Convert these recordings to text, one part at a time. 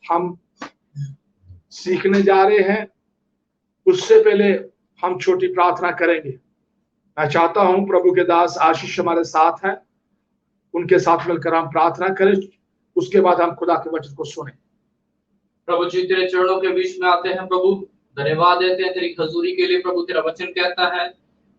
हम सीखने जा रहे हैं, उससे पहले हम छोटी प्रार्थना करेंगे। मैं चाहता हूं प्रभु के दास आशीष हमारे साथ हैं, उनके साथ मिलकर हम प्रार्थना करें, उसके बाद हम खुदा के वचन को सुने। प्रभु जी तेरे चरणों के बीच में आते हैं प्रभु, धन्यवाद देते हैं तेरी हजूरी के लिए। प्रभु तेरा वचन कहता है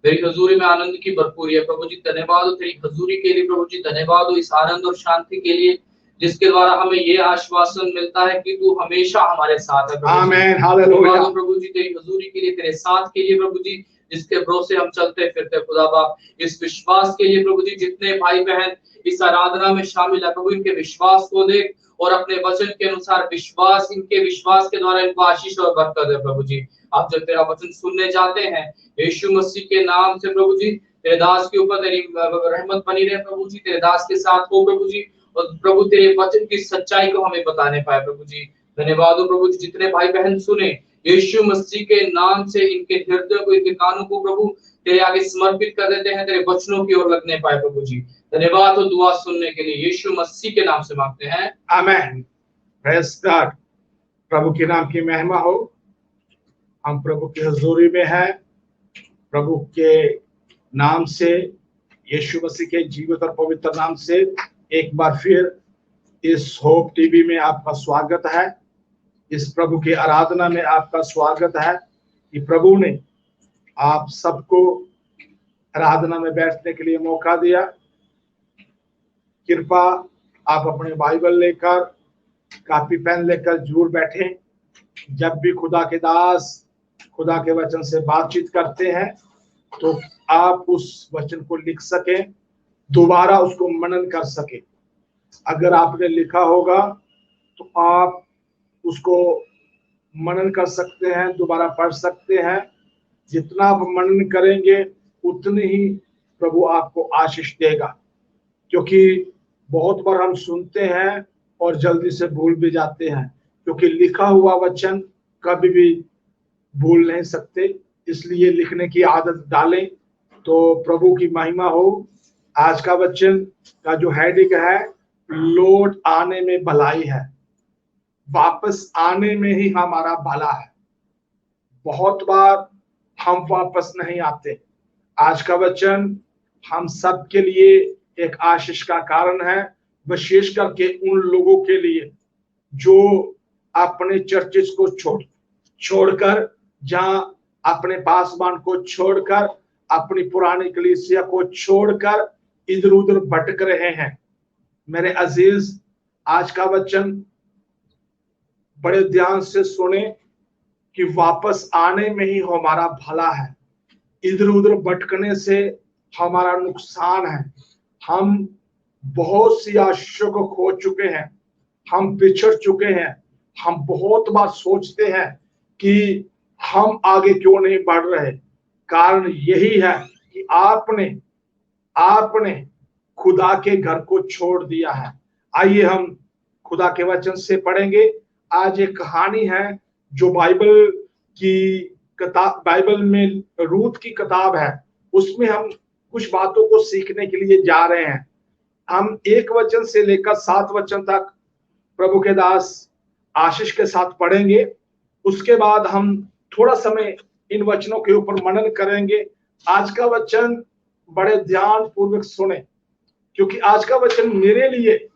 तेरी हजूरी में आनंद की भरपूरी है। प्रभु जी धन्यवाद हो तेरी हजूरी के लिए। प्रभु जी धन्यवाद हो इस आनंद और शांति के लिए जिसके द्वारा हमें ये आश्वासन मिलता है कि तू हमेशा हमारे साथ है। आमीन, हालेलुया। प्रभु जी तेरी हजूरी के लिए, तेरे साथ के लिए प्रभु जी, जिसके भरोसे हम चलते फिरते खुदा बाप, इस विश्वास के लिए प्रभु जी जितने भाई बहन इस आराधना में शामिल है प्रभु, इनके विश्वास को देख और अपने वचन के अनुसार विश्वास, इनके विश्वास के द्वारा इनको आशीष और बरकत दे प्रभु जी। आप जब तेरा वचन सुनने जाते हैं यीशु मसीह के नाम से प्रभु जी, तेरे दास के ऊपर तेरी रहमत बनी रहे प्रभु जी, तेरे दास के साथ हो प्रभु जी, और प्रभु तेरे वचन की सच्चाई को हमें बताने पाए प्रभु जी। धन्यवाद हो प्रभु जी, जितने भाई बहन सुने यीशु मसीह के नाम से इनके हृदय को, इनके कानों को प्रभु तेरे आगे समर्पित कर देते हैं, तेरे वचनों की ओर लगने पाए प्रभु जी। धन्यवाद हो दुआ सुनने के लिए, यीशु मसीह के नाम से मांगते हैं, आमीन। Praise God. प्रभु के नाम की महिमा हो। हम प्रभु की हजूरी में हैं, प्रभु के नाम से, यीशु मसीह के जीवित और पवित्र नाम से एक बार फिर इस होप टीवी में आपका स्वागत है। इस प्रभु की आराधना में आपका स्वागत है कि प्रभु ने आप सबको आराधना में बैठने के लिए मौका दिया। कृपा आप अपने बाइबल लेकर, कॉपी पेन लेकर जरूर बैठें। जब भी खुदा के दास खुदा के वचन से बातचीत करते हैं तो आप उस वचन को लिख सकें, दोबारा उसको मनन कर सकें। अगर आपने लिखा होगा तो आप उसको मनन कर सकते हैं, दोबारा पढ़ सकते हैं। जितना आप मनन करेंगे उतनी ही प्रभु आपको आशीष देगा, क्योंकि बहुत बार हम सुनते हैं और जल्दी से भूल भी जाते हैं, क्योंकि लिखा हुआ वचन कभी भी भूल नहीं सकते। इसलिए लिखने की आदत डालें तो प्रभु की महिमा हो। आज का वचन का जो हेडिंग है, लौट आने में भलाई है। वापस आने में ही हमारा भला है। बहुत बार हम वापस नहीं आते। आज का वचन हम सब के लिए एक आशीष का कारण है, विशेष करके उन लोगों के लिए जो अपने चर्चेस को छोड़कर, जहां अपने पासबान को छोड़कर, अपनी पुरानी कलीसिया को छोड़कर इधर उधर भटक रहे हैं। मेरे अजीज, आज का वचन बड़े ध्यान से सुने कि वापस आने में ही हमारा भला है। इधर उधर भटकने से हमारा नुकसान है। हम बहुत सी आशीषों को खो चुके हैं, हम पिछड़ चुके हैं। हम बहुत बार सोचते हैं कि हम आगे क्यों नहीं बढ़ रहे। कारण यही है कि आपने खुदा के घर को छोड़ दिया है। आइए हम खुदा के वचन से पढ़ेंगे। आज एक कहानी है जो बाइबल में रूत की किताब है, उसमें हम कुछ बातों को सीखने के लिए जा रहे हैं। हम 1 वचन से लेकर 7 वचन तक प्रभु के दास आशीष के साथ पढ़ेंगे। उसके बाद हम थोड़ा समय इन वचनों के ऊपर मनन करेंगे। आज का वचन बड़े ध्यान पूर्वक सुने, क्योंकि आज का वचन मेरे लिए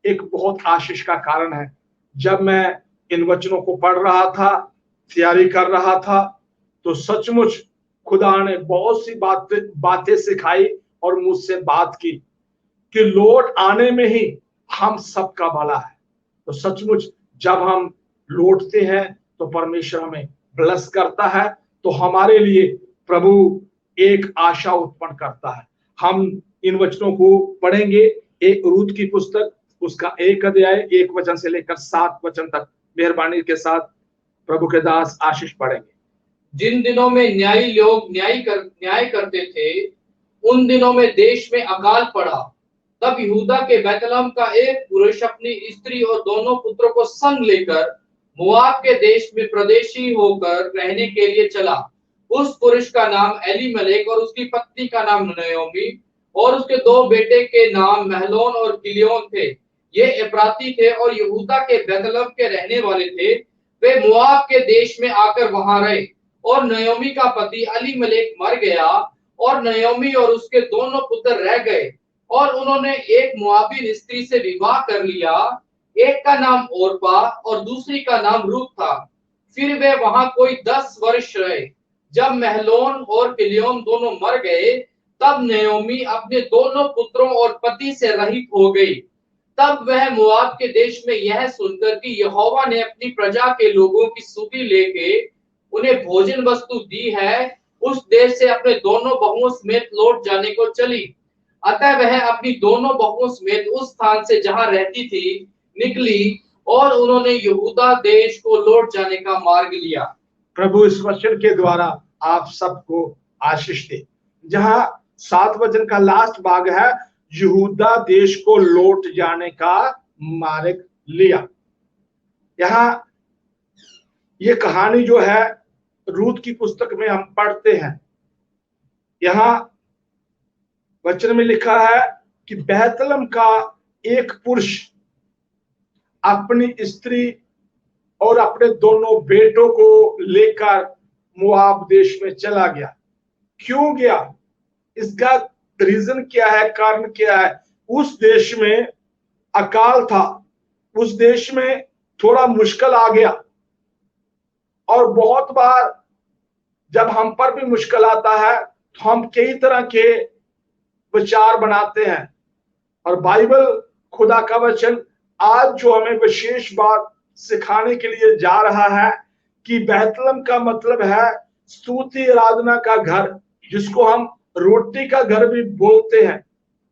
एक बहुत आशीष का कारण है। जब मैं इन वचनों को पढ़ रहा था, तैयारी कर रहा था, तो सचमुच खुदा ने बहुत सी बातें सिखाई और मुझसे बात की कि लौट आने में ही हम सबका भला है। तो सचमुच जब हम लौटते हैं तो परमेश्वर हमें ब्लेस करता है, तो हमारे लिए प्रभु एक आशा उत्पन्न करता है। हम इन वचनों को पढ़ेंगे। एक रूत की पुस्तक, उसका 1 अध्याय 1 वचन से लेकर 7 वचन तक मेहरबानी के साथ प्रभु के दास आशीष पढ़ेंगे। जिन दिनों में न्यायी लोग न्याय करते थे, उन दिनों में देश में अकाल पड़ा। तब यहूदा के बैतलहम का एक पुरुष अपनी स्त्री और दोनों पुत्रों को संग लेकर मोआब के देश में प्रदेशी होकर रहने के लिए चला। उस पुरुष का नाम एलीमेलेक और उसकी पत्नी का नाम नयोमी और उसके 2 बेटे के नाम महलोन और किलियोन थे। ये इब्राती थे और यहूदा के बैतलहम के रहने वाले थे। वे मोआब के देश में आकर वहां रहे। और नयोमी का पति अलीमेलेक मर गया और नयोमी और उसके दोनों पुत्र रह गए। और उन्होंने एक मोआबी स्त्री से विवाह कर लिया। एक का नाम ओरपा और दूसरी का नाम रूत था। फिर वे वहां कोई 10 वर्ष रहे। जब महलोन और किलियोन दोनों मर गए, तब नयोमी अपने दोनों पुत्रों और पति से रहित हो गई। तब वह मोआब के देश में यह सुनकर कि यहोवा ने अपनी प्रजा के लोगों की सुधि लेके उन्हें भोजन वस्तु दी है, उस देश से अपने दोनों बहुओं समेत लौट जाने को चली। अतः वह अपनी दोनों बहुओं समेत उस स्थान से जहां रहती थी निकली और उन्होंने यहूदा देश को लौट जाने का मार्ग लिया। प्रभु इस वचन के द्वारा आप सबको आशीष दे। जहां 7 वचन का लास्ट भाग है, यहूदा देश को लौट जाने का मार्ग लिया। यहाँ ये कहानी जो है रूत की पुस्तक में हम पढ़ते हैं। यहाँ वचन में लिखा है कि बैतलहम का एक पुरुष अपनी स्त्री और अपने दोनों बेटों को लेकर मोआब देश में चला गया। क्यों गया? इसका रीजन क्या है, कारण क्या है? उस देश में अकाल था, उस देश में थोड़ा मुश्किल आ गया। और बहुत बार जब हम पर भी मुश्किल आता है तो हम कई तरह के विचार बनाते हैं। और बाइबल, खुदा का वचन आज जो हमें विशेष बात सिखाने के लिए जा रहा है कि बैतलहम का मतलब है स्तुति आराधना का घर, जिसको हम रोटी का घर भी बोलते हैं।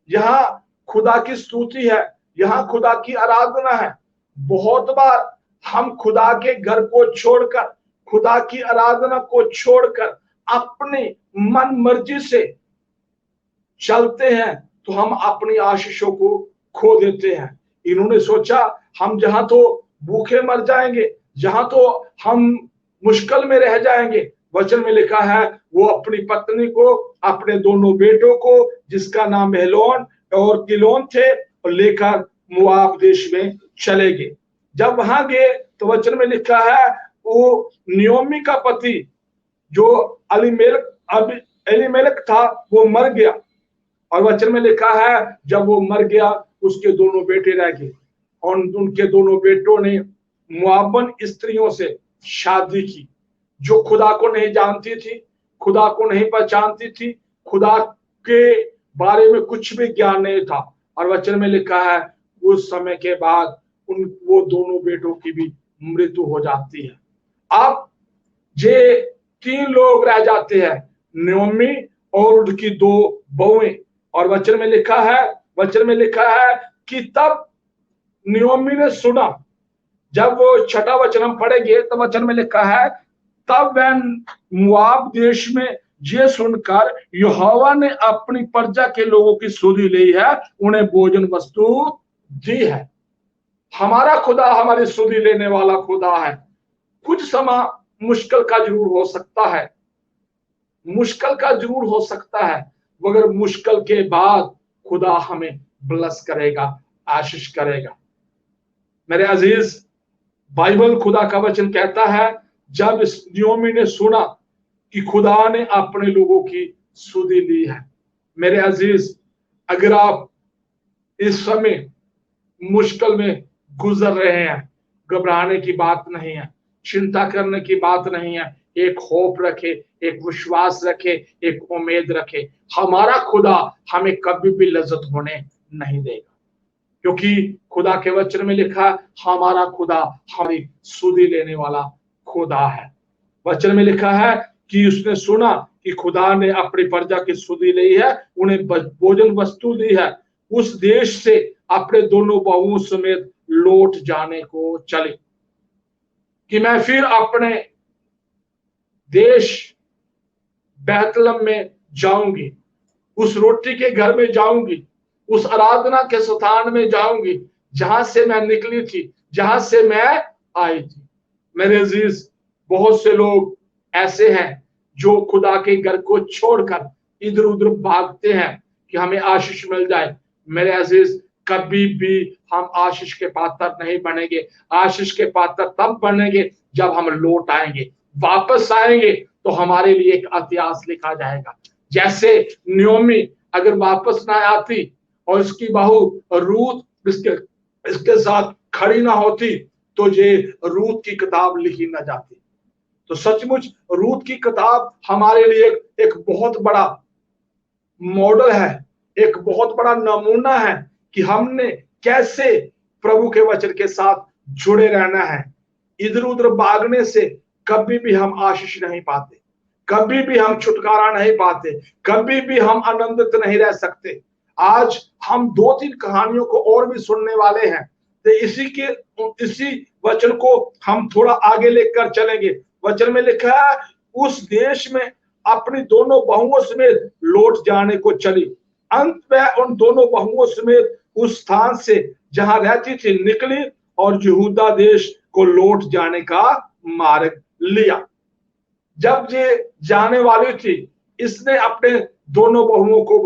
यहाँ खुदा की स्तुति है, यहाँ खुदा की आराधना है। बहुत बार हम खुदा के घर को छोड़कर, खुदा की आराधना को छोड़कर अपनी मन मर्जी से चलते हैं तो हम अपनी आशीषों को खो देते हैं। इन्होंने सोचा हम जहां तो भूखे मर जाएंगे, जहां तो हम मुश्किल में रह जाएंगे। वचन में लिखा है वो अपनी पत्नी को, अपने दोनों बेटों को, जिसका नाम महलोन और किलोन थे, और लेकर मोआब देश में चले गए। जब वहां गए तो वचन में लिखा है वो नयोमी का पति जो एलीमेलेक था वो मर गया। और वचन में लिखा है जब वो मर गया उसके दोनों बेटे रह गए और उनके दोनों बेटों ने मोआबन स्त्रियों से शादी की, जो खुदा को नहीं जानती थी, खुदा को नहीं पहचानती थी, खुदा के बारे में कुछ भी ज्ञान नहीं था। और वचन में लिखा है उस समय के बाद वो दोनों बेटों की भी मृत्यु हो जाती है। अब ये 3 लोग रह जाते हैं, नयोमी और उनकी 2 बहुएं। और वचन में लिखा है कि तब नयोमी ने सुना, जब वो 6वां वचन हम पढ़ेंगे तो वचन में लिखा है तब वह मोआब देश में ये सुनकर यहोवा ने अपनी प्रजा के लोगों की सुधि ली है, उन्हें भोजन वस्तु दी है। हमारा खुदा हमारी सुधि लेने वाला खुदा है। कुछ समय मुश्किल का जरूर हो सकता है, मुश्किल का जरूर हो सकता है, मगर मुश्किल के बाद खुदा हमें ब्लेस करेगा, आशीष करेगा। मेरे अजीज, बाइबल खुदा का वचन कहता है जब इस नयोमी ने सुना कि खुदा ने अपने लोगों की सुधि ली है। मेरे अजीज, अगर आप इस समय मुश्किल में गुजर रहे हैं, घबराने की बात नहीं है, चिंता करने की बात नहीं है। एक होप रखे, एक विश्वास रखे, एक उम्मीद रखे। हमारा खुदा हमें कभी भी लज्जत होने नहीं देगा, क्योंकि खुदा के वचन में लिखा हमारा खुदा हमारी सुधि लेने वाला खुदा है। वचन में लिखा है कि उसने सुना कि खुदा ने अपनी प्रजा की सुधि ली है, उन्हें भोजन वस्तु दी है, उस देश से अपने दोनों बहुओं समेत लौट जाने को चले कि मैं फिर अपने देश बैतलहम में जाऊंगी, उस रोटी के घर में जाऊंगी, उस आराधना के स्थान में जाऊंगी जहां से मैं निकली थी, जहां से मैं आई थी। मेरे अजीज, बहुत से लोग ऐसे हैं जो खुदा के घर को छोड़कर इधर उधर भागते हैं कि हमें आशीष मिल जाए। मेरे अजीज, कभी भी हम आशीष के पात्र नहीं बनेंगे। आशीष के पात्र तब बनेंगे जब हम लौट आएंगे, वापस आएंगे, तो हमारे लिए एक इतिहास लिखा जाएगा। जैसे नयोमी अगर वापस ना आती और इसकी बहू रूत इसके साथ खड़ी ना होती, तो ये रूत की किताब लिखी ना जाती। तो सचमुच रूत की किताब हमारे लिए एक बहुत बड़ा मॉडल है, एक बहुत बड़ा नमूना है कि हमने कैसे प्रभु के वचन के साथ जुड़े रहना है। इधर उधर भागने से कभी भी हम आशीष नहीं पाते, कभी भी हम छुटकारा नहीं पाते, कभी भी हम आनंदित नहीं रह सकते। आज हम 2-3 कहानियों को और भी सुनने वाले हैं, तो इसी वचन को हम थोड़ा आगे लेकर चलेंगे। वचन में लिखा है उस देश में अपनी दोनों बहुओं समेत लौट जाने को चली। अंत में उन दोनों बहुओं समेत उस स्थान से जहां रहती थी निकली और यहूदा देश को लौट जाने का मार्ग लिया। जब ये जाने वाली थी, इसने अपने दोनों बहुओं को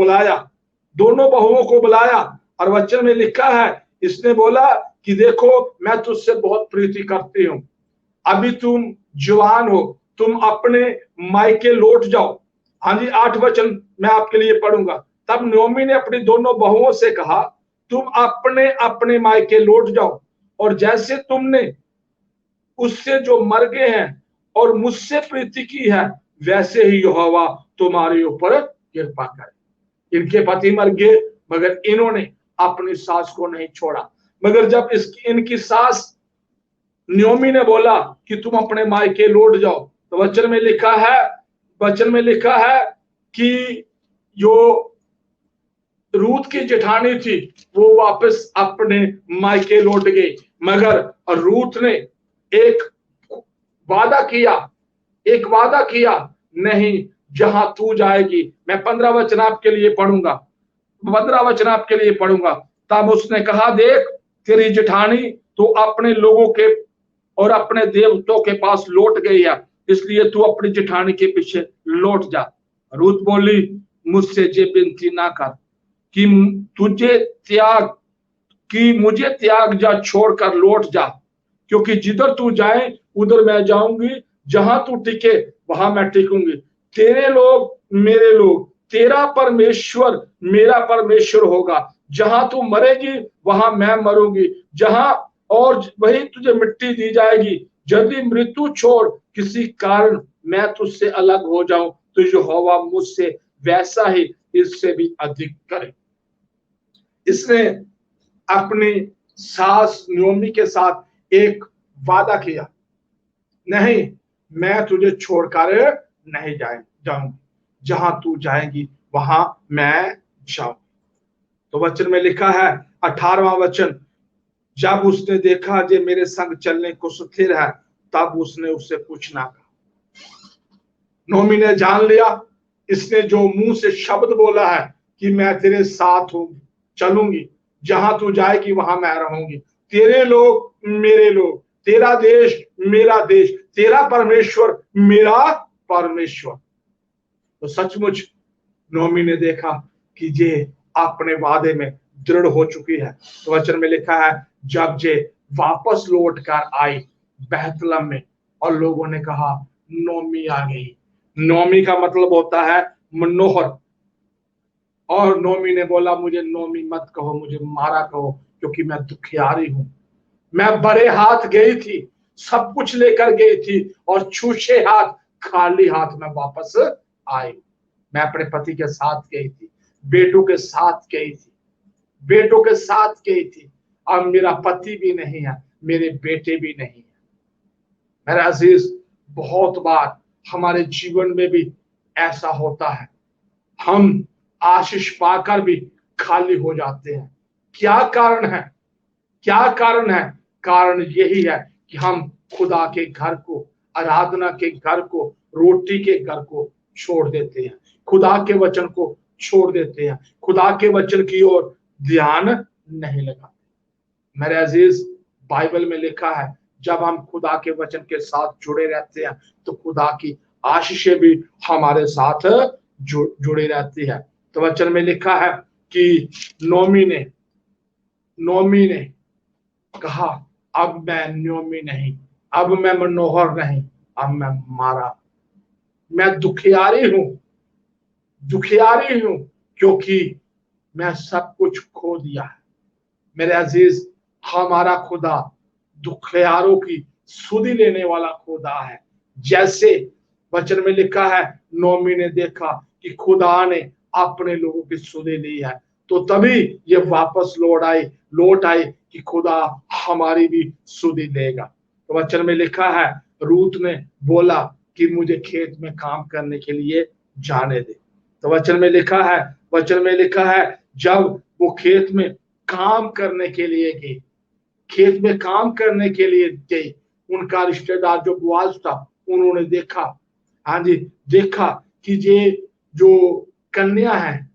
बुलाया और वचन में लिखा है इसने बोला कि देखो मैं तुझसे बहुत प्रीति करती हूं, अभी तुम जवान हो, तुम अपने मायके लौट जाओ। हाँ जी, 8 वचन मैं आपके लिए पढ़ूंगा। तब नयोमी ने अपनी दोनों बहुओं से कहा तुम अपने अपने मायके लौट जाओ, और जैसे तुमने उससे जो मर गए हैं और मुझसे प्रीति की है, वैसे ही यहोवा तुम्हारे ऊपर कृपा करे। इनके पति मर गए, मगर इन्होंने अपनी सास को नहीं छोड़ा। मगर जब इनकी सास नयोमी ने बोला कि तुम अपने मायके लौट जाओ, तो वचन में लिखा है कि जो रूत की जेठानी थी वो वापस अपने मायके लौट गई। मगर रूत ने एक वादा किया, नहीं, जहां तू जाएगी। मैं 15 वचन आपके लिए पढ़ूंगा। तब उसने कहा देख, तेरी जेठानी तो अपने लोगों के और अपने देवताओं के पास लौट गई है, इसलिए तू अपनी जेठानी के पीछे लौट जा। रूत बोली मुझसे ये विनती ना कर कि मुझे त्याग जा, छोड़कर लौट जा, क्योंकि जिधर तू जाए उधर मैं जाऊंगी, जहां तू टिके वहां मैं टिकूंगी। तेरे लोग मेरे लोग, तेरा परमेश्वर मेरा परमेश्वर होगा। जहां तू मरेगी वहां मैं मरूंगी, जहां और वही तुझे मिट्टी दी जाएगी। यदि मृत्यु छोड़ किसी कारण मैं तुझसे अलग हो जाऊं, तो यहोवा मुझसे वैसा ही इससे भी अधिक करे। इसने अपनी सास नयोमी के साथ एक वादा किया, नहीं, मैं तुझे छोड़कर नहीं जाऊंगी, जहां तू जाएगी वहां मैं जाऊंगी। तो वचन में लिखा है 18वां वचन, जब उसने देखा जे मेरे संग चलने को स्थिर है, तब उसने उससे कुछ ना कहा। नयोमी ने जान लिया, इसने जो मुंह से शब्द बोला है कि मैं तेरे साथ हूं, चलूंगी, जहां तू जाएगी वहां मैं रहूंगी, तेरे लोग मेरे लोग, तेरा देश मेरा देश, तेरा परमेश्वर मेरा परमेश्वर। तो सचमुच नयोमी ने देखा कि ये अपने वादे में दृढ़ हो चुकी है। तो वचन में लिखा है जब जे वापस लौट कर आई बैतलहम में, और लोगों ने कहा नयोमी आ गई। नयोमी का मतलब होता है मनोहर, और नयोमी ने बोला मुझे नयोमी मत कहो, मुझे मारा कहो, क्योंकि मैं दुखियारी हूं। मैं बड़े हाथ गई थी, सब कुछ लेकर गई थी, और छूछे हाथ खाली हाथ में वापस आई। मैं अपने पति के साथ गई थी, बेटों के साथ गई थी, अब मेरा पति भी नहीं है, मेरे बेटे भी नहीं है। मेरे अजीज, बहुत बार हमारे जीवन में भी ऐसा होता है, हम आशीष पाकर भी खाली हो जाते हैं। क्या कारण है? कारण यही है कि हम खुदा के घर को, आराधना के घर को, रोटी के घर को छोड़ देते हैं, खुदा के वचन को छोड़ देते हैं, खुदा के वचन की ओर ध्यान नहीं लगाते। मेरे अजीज, बाइबल में लिखा है जब हम खुदा के वचन के साथ जुड़े रहते हैं तो खुदा की आशीषें भी हमारे साथ जुड़ी रहती है। तो वचन में लिखा है कि नयोमी ने नोमी ने कहा, अब मैं नोमी नहीं, अब मैं मनोहर नहीं, अब मैं मारा, मैं दुखियारी हूं क्योंकि मैं सब कुछ खो दिया है। मेरे अजीज, हमारा खुदा दुखियारों की सुधि लेने वाला खुदा है। जैसे वचन में लिखा है, नोमी ने देखा कि खुदा ने अपने लोगों की सुधि ली है, तो तभी ये वापस लौट आई कि खुदा हमारी भी सुधि लेगा। तो वचन में लिखा है, रूत ने बोला कि मुझे खेत में काम करने के लिए जाने दे। तो वचन में लिखा है जब वो खेत में काम करने के लिए गई, उनका रिश्तेदार जो बुआज था, उन्होंने देखा, हाँ जी, देखा कि ये जो कन्या है,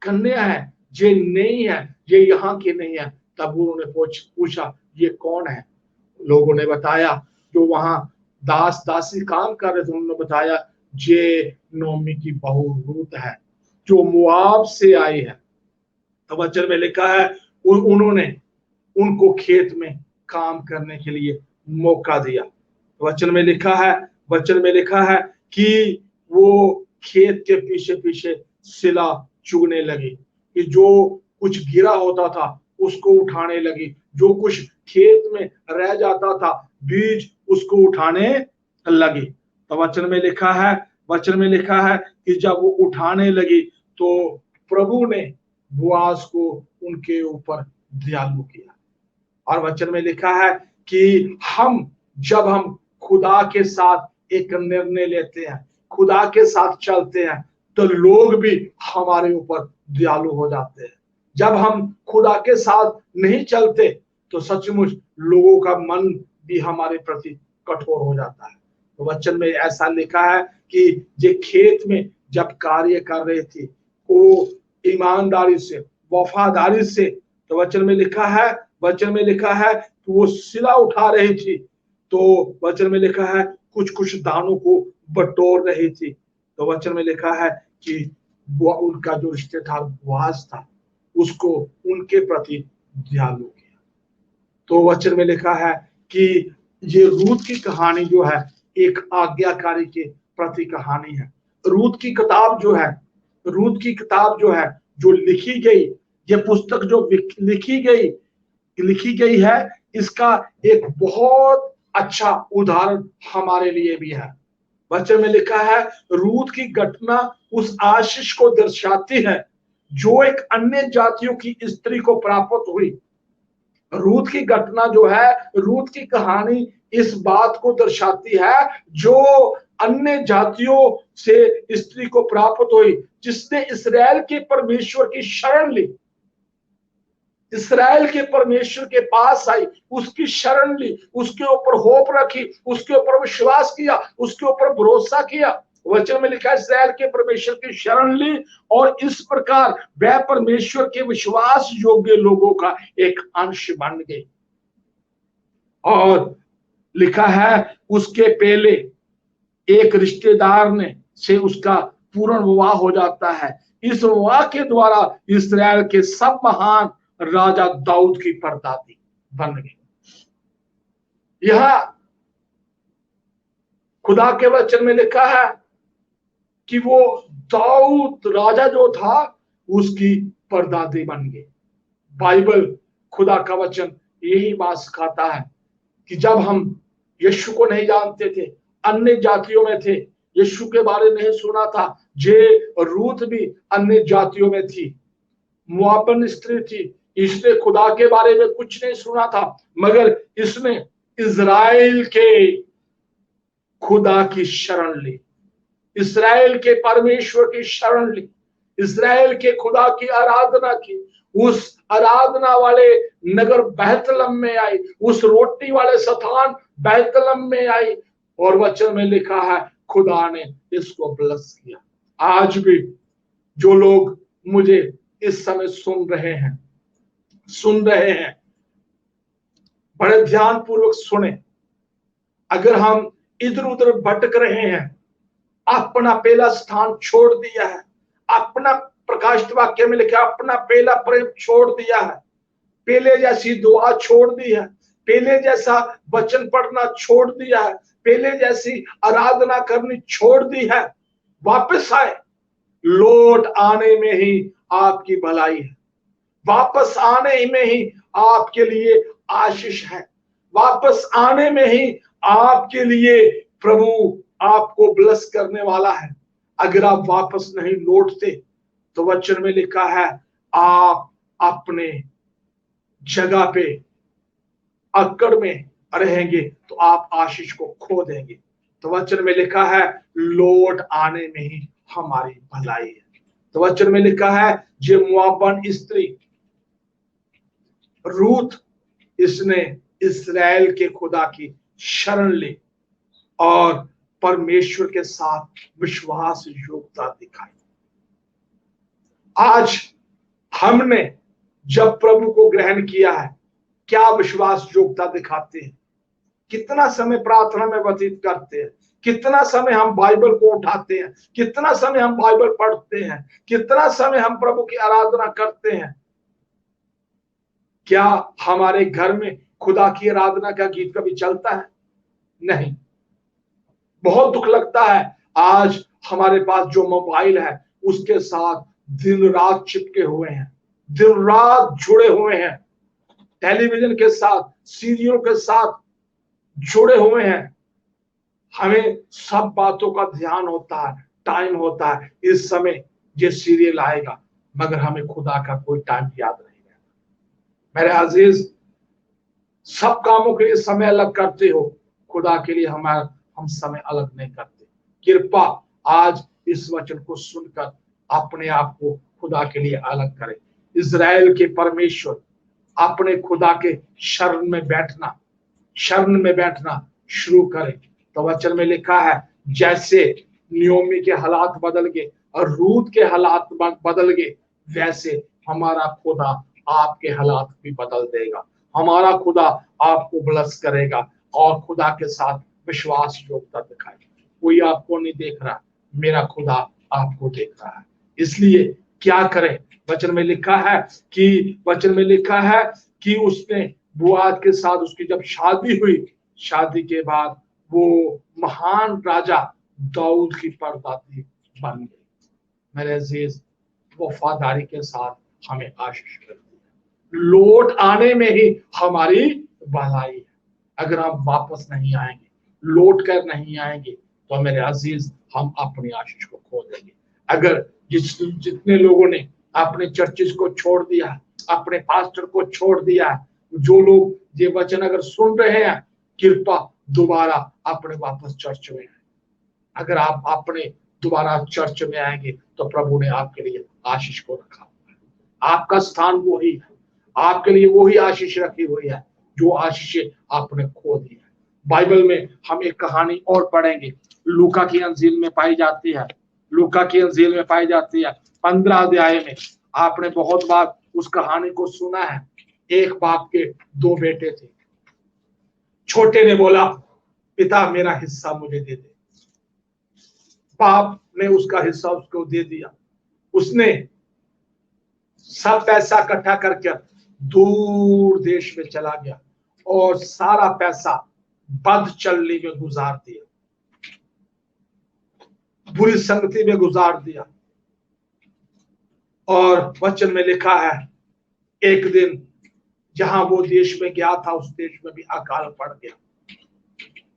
ये नहीं है, ये यहाँ की नहीं है। तब उन्होंने पूछा ये कौन है। लोगों ने बताया, जो वहां दास दासी काम कर रहे थे, उन्होंने बताया ये नोमी की बहू रूत है, जो मुआब से आई है। तो वचन में लिखा है, उन्होंने उनको खेत में काम करने के लिए मौका दिया। वचन में लिखा है कि वो खेत के पीछे पीछे सिला चुगने लगी, कि जो कुछ गिरा होता था उसको उठाने लगी, जो कुछ खेत में रह जाता था बीज, उसको उठाने लगी। तो वचन में लिखा है कि जब वो उठाने लगी तो प्रभु ने बुआज को उनके ऊपर दयालु किया। और वचन में लिखा है कि जब हम खुदा के साथ एक निर्णय लेते हैं, खुदा के साथ चलते हैं, तो लोग भी हमारे ऊपर दयालु हो जाते हैं। जब हम खुदा के साथ नहीं चलते तो सचमुच लोगों का मन भी हमारे प्रति कठोर हो जाता है। तो वचन में ऐसा लिखा है कि ये खेत में जब कार्य कर रहे थे, वो ईमानदारी से, वफादारी से, तो वचन में लिखा है कि वो सिला उठा रही थी। तो वचन में लिखा है कुछ दानों को बटोर रही थी। तो वचन में लिखा है कि वो उनका जो रिश्तेदार बुआज था, उसको उनके प्रति दयालु किया। तो वचन में लिखा है कि ये रूत की कहानी जो है, एक आज्ञाकारी के प्रति कहानी है। रूत की किताब जो है, जो लिखी गई, ये पुस्तक जो लिखी गई है, इसका एक बहुत अच्छा उदाहरण हमारे लिए भी है। वचन में लिखा है, रूत की घटना उस आशीष को दर्शाती है जो एक अन्य जातियों की स्त्री को प्राप्त हुई। रूत की घटना जो है, रूत की कहानी इस बात को दर्शाती है जो अन्य जातियों से स्त्री को प्राप्त हुई, जिसने इस्राएल के परमेश्वर की शरण ली, इस्राएल के परमेश्वर के पास आई, उसकी शरण ली, उसके ऊपर होप रखी, उसके ऊपर विश्वास किया, उसके ऊपर भरोसा किया। वचन में लिखा है, इस्राएल के परमेश्वर की शरण ली और इस प्रकार वह परमेश्वर के विश्वास योग्य लोगों का एक अंश बन गए। और लिखा है, उसके पहले एक रिश्तेदार से उसका पूर्ण विवाह हो जाता है। इस विवाह के द्वारा इस्राएल के सब महान राजा दाऊद की परदादी बन गई। यह खुदा के वचन में लिखा है कि वो दाऊद राजा जो था, उसकी परदादी बन गई। बाइबल, खुदा का वचन यही बात सिखाता है कि जब हम यीशु को नहीं जानते थे, अन्य जातियों में थे, यीशु के बारे में नहीं सुना था, जे रूत भी अन्य जातियों में थी, मुआबन स्त्री थी, इसने खुदा के बारे में कुछ नहीं सुना था, मगर इसने इजराइल के खुदा की शरण ली, इस्राएल के परमेश्वर की शरण ली, इस्राएल के खुदा की आराधना की, उस आराधना वाले नगर बैतलहम में आई, उस रोटी वाले स्थान बैतलहम में आई, और वचन में लिखा है खुदा ने इसको ब्लेस किया। आज भी जो लोग मुझे इस समय सुन रहे हैं, बड़े ध्यान पूर्वक सुने। अगर हम इधर उधर भटक रहे हैं, अपना पहला स्थान छोड़ दिया है, अपना, प्रकाशित वाक्य में लिखा, अपना पहला प्रेम छोड़ दिया है, पहले जैसी दुआ छोड़ दी है, पहले जैसा वचन पढ़ना छोड़ दिया है, पहले जैसी आराधना करनी छोड़ दी है। वापस आए, लौट आने में ही आपकी भलाई है, वापस आने में ही आपके लिए आशीष है, वापस आने में ही आपके लिए प्रभु आपको ब्लेस करने वाला है। अगर आप वापस नहीं लौटते तो वचन में लिखा है आप अपने जगह पे अकड़ में रहेंगे तो आप आशीष को खो देंगे। तो वचन में लिखा है लौट आने में ही हमारी भलाई है। तो वचन में लिखा है जे मोआबन स्त्री रूत, इसने इस्राएल के खुदा की शरण ली और परमेश्वर के साथ विश्वास योग्यता दिखाई। आज हमने जब प्रभु को ग्रहण किया है, क्या विश्वास योग्यता दिखाते हैं? कितना समय प्रार्थना में व्यतीत करते हैं? कितना समय हम बाइबल को उठाते हैं? कितना समय हम बाइबल पढ़ते हैं? कितना समय हम प्रभु की आराधना करते हैं? क्या हमारे घर में खुदा की आराधना का गीत कभी चलता है? नहीं। बहुत दुख लगता है आज हमारे पास जो मोबाइल है उसके साथ दिन रात चिपके हुए हैं, दिन रात जुड़े हुए हैं, टेलीविजन के साथ, सीरियल के साथ जुड़े हुए हैं। हमें सब बातों का ध्यान होता है, टाइम होता है, इस समय ये सीरियल आएगा, मगर हमें खुदा का कोई टाइम याद नहीं रहता। मेरे अजीज, सब कामों के लिए समय अलग करते हो, खुदा के लिए हम समय अलग नहीं करते। कृपा आज इस वचन को सुनकर अपने आप को खुदा के लिए अलग करें। इजराइल के परमेश्वर अपने खुदा के शरण में बैठना शुरू करें। तो वचन में लिखा है जैसे नियोमी के हालात बदल गए और रूत के हालात बदल गए, वैसे हमारा खुदा आपके हालात भी बदल देगा। हमारा खुदा आपको ब्लेस करेगा और खुदा के साथ विश्वास योग्यता दिखाएगा। कोई आपको नहीं देख रहा, मेरा खुदा आपको देख रहा है। इसलिए क्या करें? वचन में लिखा है कि उसने बुआज के साथ उसकी जब शादी हुई, शादी के बाद वो महान राजा दाऊद की परदादी बन गई। मेरे अजीज, वफादारी के साथ हमें आशीष करती है। लौट आने में ही हमारी भलाई है। अगर हम वापस नहीं आएंगे, लौट कर नहीं आएंगे, तो मेरे अजीज हम अपनी आशीष को खो देंगे। अगर जितने लोगों ने अपने चर्चिस को छोड़ दिया, अपने पास्टर को छोड़ दिया, जो लोग ये वचन अगर सुन रहे हैं, कृपा दोबारा अपने वापस चर्च में आए। अगर आप अपने दोबारा चर्च में आएंगे तो प्रभु ने आपके लिए आशीष को रखा हुआ है। आपका स्थान वही है, आपके लिए वही आशीष रखी हुई है जो आशीष आपने खो दी है। बाइबल में हम एक कहानी और पढ़ेंगे, लूका की अंजील में पाई जाती है। लूका की अंजील में पाई जाती है 15 अध्याय में। आपने बहुत बार उस कहानी को सुना है। एक बाप के 2 बेटे थे। छोटे ने बोला, पिता मेरा हिस्सा मुझे दे दे। बाप ने उसका हिस्सा उसको दे दिया। उसने सब पैसा इकट्ठा करके दूर देश में चला गया और सारा पैसा बद चलनी में गुजार दिया, बुरी संगति में गुजार दिया। और वचन में लिखा है एक दिन जहां वो देश में गया था, उस देश में भी अकाल पड़ गया,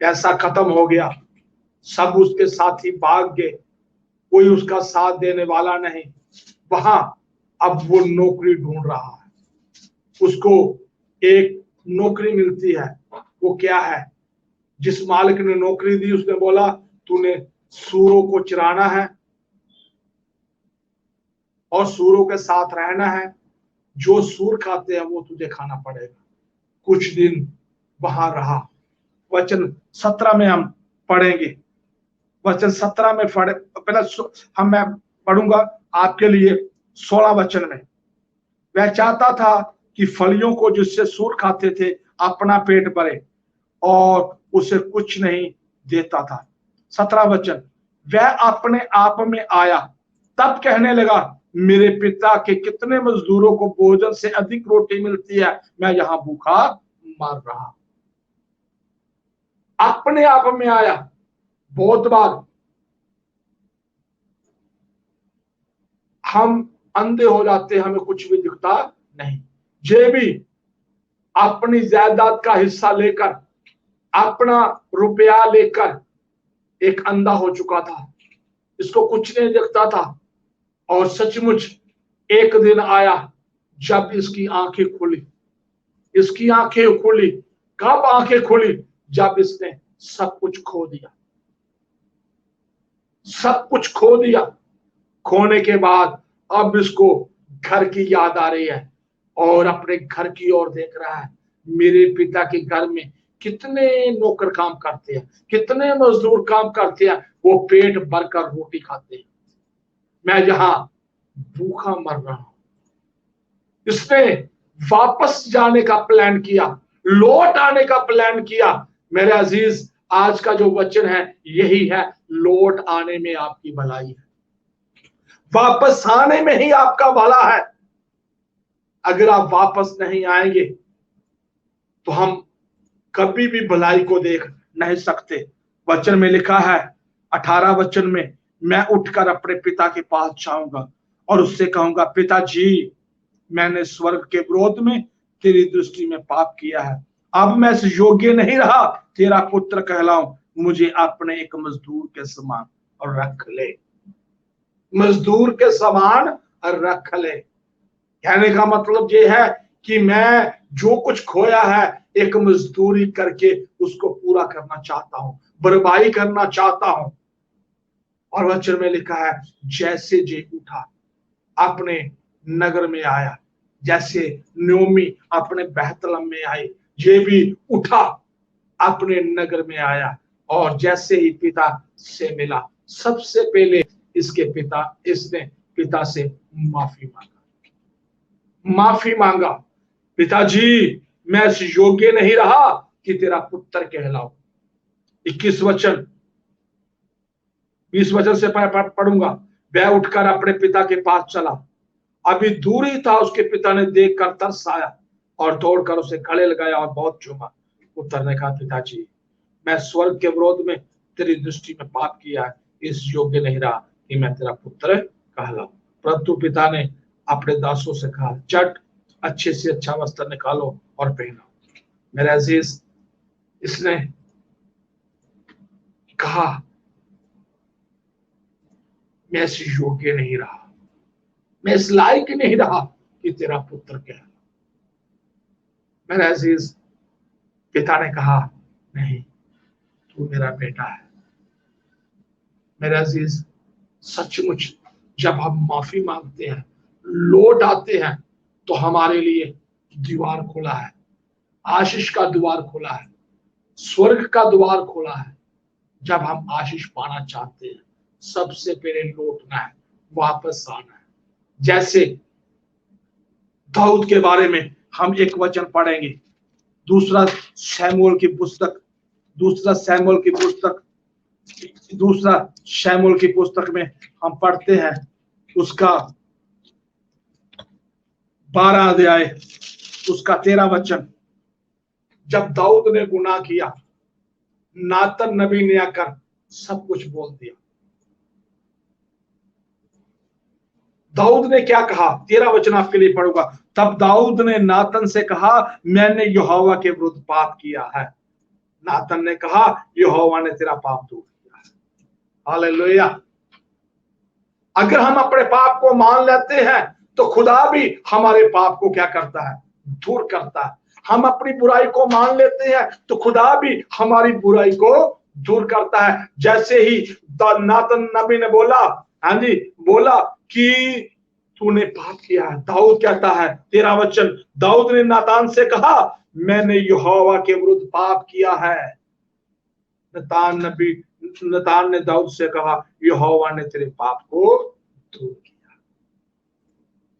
पैसा खत्म हो गया, सब उसके साथी भाग गए, कोई उसका साथ देने वाला नहीं। वहां अब वो नौकरी ढूंढ रहा है। उसको एक नौकरी मिलती है। वो क्या है? जिस मालिक ने नौकरी दी उसने बोला तूने सूरों को चराना है और सूरों के साथ रहना है, जो सूर खाते हैं वो तुझे खाना पड़ेगा। कुछ दिन वहां रहा। वचन 17 में हम पढ़ेंगे। वचन 17 में पहले मैं पढ़ूंगा आपके लिए 16 वचन में। वह चाहता था कि फलियों को जिससे सूर खाते थे अपना पेट भरे और उसे कुछ नहीं देता था। 17 वचन, वह अपने आप में आया, तब कहने लगा मेरे पिता के कितने मजदूरों को भोजन से अधिक रोटी मिलती है, मैं यहां भूखा मर रहा। अपने आप में आया। बहुत बार हम अंधे हो जाते, हमें कुछ भी दिखता नहीं। ये भी अपनी जायदाद का हिस्सा लेकर, अपना रुपया लेकर एक अंधा हो चुका था, इसको कुछ नहीं दिखता था। और सचमुच एक दिन आया जब इसकी आंखें खुली। इसकी आंखें खुली। कब आंखें खुली? जब इसने सब कुछ खो दिया। सब कुछ खो दिया। खोने के बाद अब इसको घर की याद आ रही है और अपने घर की ओर देख रहा है। मेरे पिता के घर में कितने नौकर काम करते हैं, कितने मजदूर काम करते हैं, वो पेट भरकर रोटी खाते हैं, मैं यहां भूखा मर रहा हूं। इसने वापस जाने का प्लान किया, लौट आने का प्लान किया। मेरे अजीज, आज का जो वचन है यही है, लौट आने में आपकी भलाई है, वापस आने में ही आपका भला है। अगर आप वापस नहीं आएंगे तो हम कभी भी भलाई को देख नहीं सकते। वचन में लिखा है 18 वचन में, मैं उठकर अपने पिता के पास जाऊंगा और उससे कहूंगा, पिताजी, मैंने स्वर्ग के विरोध में तेरी दृष्टि में पाप किया है। अब मैं इस योग्य नहीं रहा तेरा पुत्र कहलाऊं। मुझे अपने एक मजदूर के समान और रख ले। मजदूर के समान और रख ले। कहने का मतलब ये है कि मैं जो कुछ खोया है एक मजदूरी करके उसको पूरा करना चाहता हूं, भरपाई करना चाहता हूं। और वचन में लिखा है, जैसे जे उठा अपने नगर में आया, जैसे नोमी अपने बेहतलम में आई, ये भी उठा अपने नगर में आया और जैसे ही पिता से मिला, सबसे पहले इसने पिता से माफी मांगा। माफी मांगा, पिताजी, मैं इस योग्य नहीं रहा कि तेरा पुत्र कहलाऊं। 21 वचन 20 वचन से पढ़ूंगा। वह उठकर अपने पिता के पास चला। अभी दूर ही था, उसके पिता ने देखकर तरस आया और दौड़कर उसे गले लगाया और बहुत चूमा। पुत्र ने कहा, पिताजी, मैं स्वर्ग के विरोध में तेरी दृष्टि में पाप किया है, इस योग्य नहीं रहा कि मैं तेरा पुत्र कहलाऊं। परंतु पिता ने अपने दासों से कहा, चट अच्छे से अच्छा वस्त्र निकालो और पहनो। मेरे अजीज, इसने कहा, मैं इस योग्य नहीं रहा, मैं इस लायक नहीं रहा कि तेरा पुत्र कहलाऊं। मेरे अजीज, पिता ने कहा, नहीं, तू मेरा बेटा है। मेरे अजीज, सचमुच जब हम माफी मांगते हैं, लौट आते हैं, तो हमारे लिए द्वार खुला है, आशीष का द्वार खुला है, स्वर्ग का द्वार खुला है। जब हम आशीष पाना चाहते हैं, सबसे पहले लौटना है, वापस आना है। जैसे दाऊद के बारे में हम एक वचन पढ़ेंगे, दूसरा शमूएल की पुस्तक में हम पढ़ते हैं, उसका 12 अध्याय, उसका 13 वचन। जब दाऊद ने गुनाह किया, नातन नबी ने आकर सब कुछ बोल दिया। दाऊद ने क्या कहा? 13 वचन आपके लिए पढ़ूंगा। तब दाऊद ने नातन से कहा, मैंने यहोवा के विरुद्ध पाप किया है। नातन ने कहा, यहोवा ने तेरा पाप दूर किया है। हालेलुया। अगर हम अपने पाप को मान लेते हैं तो खुदा भी हमारे पाप को क्या करता है? दूर करता है। हम अपनी बुराई को मान लेते हैं तो खुदा भी हमारी बुराई को दूर करता है। जैसे ही नातन नबी ने बोला, हाँ जी, बोला कि तूने पाप किया है, दाऊद कहता है 13 वचन, दाऊद ने नातान से कहा, मैंने यहोवा के विरुद्ध पाप किया है। नातान ने दाऊद से कहा, यहोवा ने तेरे पाप को दूर किया।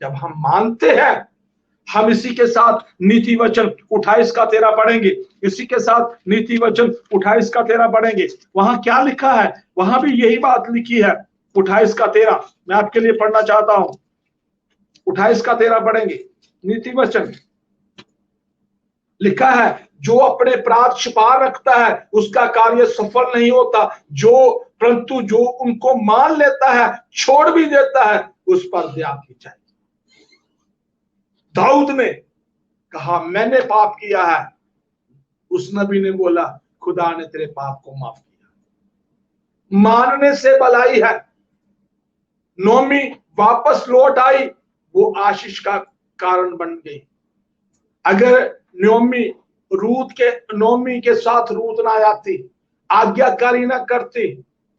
जब हम मानते हैं, हम इसी के साथ नीति वचन 28 का 13 पढ़ेंगे। इसी के साथ नीति वचन 28 का 13 पढ़ेंगे। वहां क्या लिखा है? वहां भी यही बात लिखी है। 28 का 13 मैं आपके लिए पढ़ना चाहता हूं। 28 का 13 पढ़ेंगे। नीति वचन लिखा है, जो अपने अपराध छिपा रखता है उसका कार्य सफल नहीं होता, परंतु जो उनको मान लेता है, छोड़ भी देता है, उस पर दया की जाएगी। दाऊद ने कहा मैंने पाप किया है, उस नबी ने बोला खुदा ने तेरे पाप को माफ किया। मानने से भलाई है। नोमी वापस लौट आई, वो आशीष का कारण बन गई। अगर नोमी के साथ रूत ना आती, आज्ञाकारी ना करती,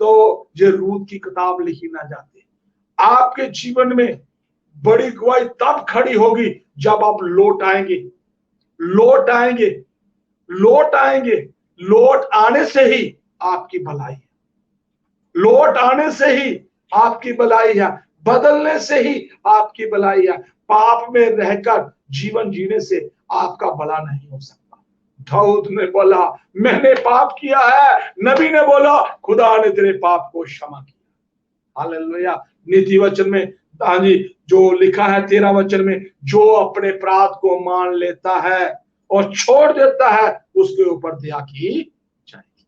तो ये रूत की किताब लिखी ना जाती। आपके जीवन में बड़ी गवाही तब खड़ी होगी जब आप लौट आएंगे। लौट आएंगे, लौट आएंगे। लौट आने से ही आपकी भलाई है। लौट आने से ही आपकी भलाई है। बदलने से ही आपकी भलाई है। पाप में रहकर जीवन जीने से आपका भला नहीं हो सकता। दाऊद ने बोला मैंने पाप किया है, नबी ने बोला खुदा ने तेरे पाप को क्षमा किया। हालेलुया। नीति वचन में जी जो लिखा है 13 वचन में, जो अपने अपराध को मान लेता है और छोड़ देता है, उसके ऊपर दया की जाएगी।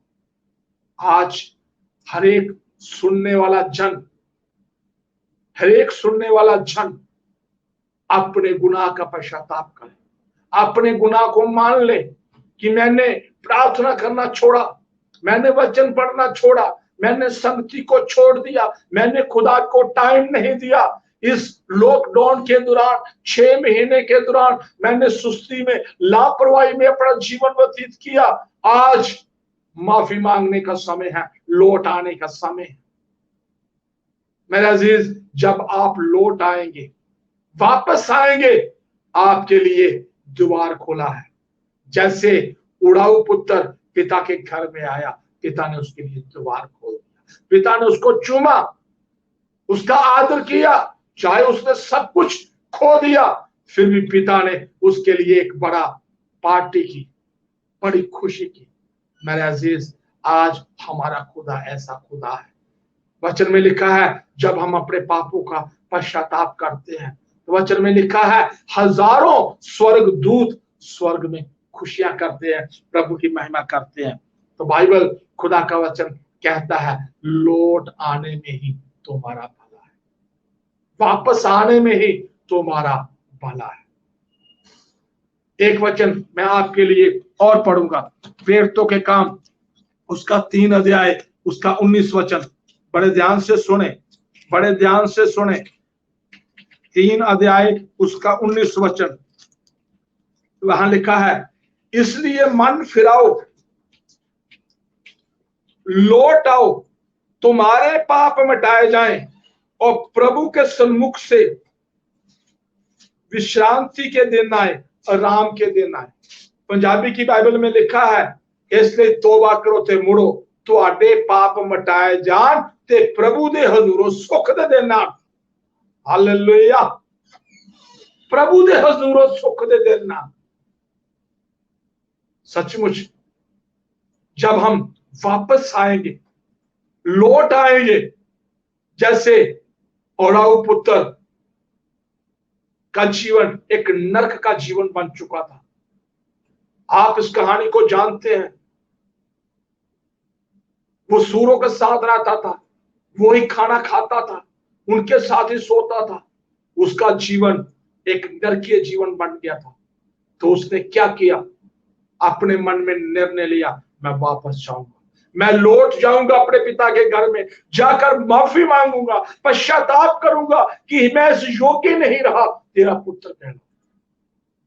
आज हर एक सुनने वाला जन अपने गुनाह का पश्चाताप करे, अपने गुनाह को मान ले कि मैंने प्रार्थना करना छोड़ा, मैंने वचन पढ़ना छोड़ा, मैंने संगति को छोड़ दिया, मैंने खुदा को टाइम नहीं दिया। इस लॉकडाउन के दौरान 6 महीने के दौरान मैंने सुस्ती में, लापरवाही में अपना जीवन व्यतीत किया। आज माफी मांगने का समय है, लौट आने का समय है। मेरे अजीज, जब आप लौट आएंगे, वापस आएंगे, आपके लिए द्वार खोला है। जैसे उड़ाऊ पुत्र पिता के घर में आया, पिता ने उसके लिए द्वार खोल दिया, पिता ने उसको चूमा, उसका आदर किया, चाहे उसने सब कुछ खो दिया, फिर भी पिता ने उसके लिए एक बड़ा पार्टी की, बड़ी खुशी की। मेरे अजीज, आज हमारा खुदा ऐसा खुदा है। वचन में लिखा है जब हम अपने पापों का पश्चाताप करते हैं, तो वचन में लिखा है हजारों स्वर्गदूत स्वर्ग में खुशियां करते हैं, प्रभु की महिमा करते हैं। तो बाइबल, खुदा का वचन कहता है लौट आने में ही तुम्हारा भला है, वापस आने में ही तुम्हारा भला है। एक वचन मैं आपके लिए और पढ़ूंगा, प्रेरितों के काम उसका 3 अध्याय उसका 19 वचन। बड़े ध्यान से सुने, बड़े ध्यान से सुने। 3 अध्याय उसका 19 वचन, वहां लिखा है इसलिए मन फिराओ, लौट आओ, तुम्हारे पाप मिटाए जाएं और प्रभु के सन्मुख से विश्रांति के दिन आए, आराम के दिन आए। पंजाबी की बाइबल में लिखा है इसलिए तौबा करो ते मुड़ो, तुहाडे पाप मिटाए जान ते प्रभु दे हजूरों सुख दे देना। हालेलुया। प्रभु दे हजूरों सुख दे देना। सचमुच जब हम वापस आएंगे, लौट आएंगे, जैसे ओराऊ पुत्र का जीवन एक नरक का जीवन बन चुका था। आप इस कहानी को जानते हैं। वो सूरों के साथ रहता था, वो ही खाना खाता था, उनके साथ ही सोता था। उसका जीवन एक नरकीय जीवन बन गया था। तो उसने क्या किया? अपने मन में निर्णय लिया, मैं वापस जाऊंगा, मैं लौट जाऊंगा अपने पिता के घर में, जाकर माफी मांगूंगा, पश्चाताप करूंगा कि मैं इस योग्य नहीं रहा तेरा पुत्र कहना।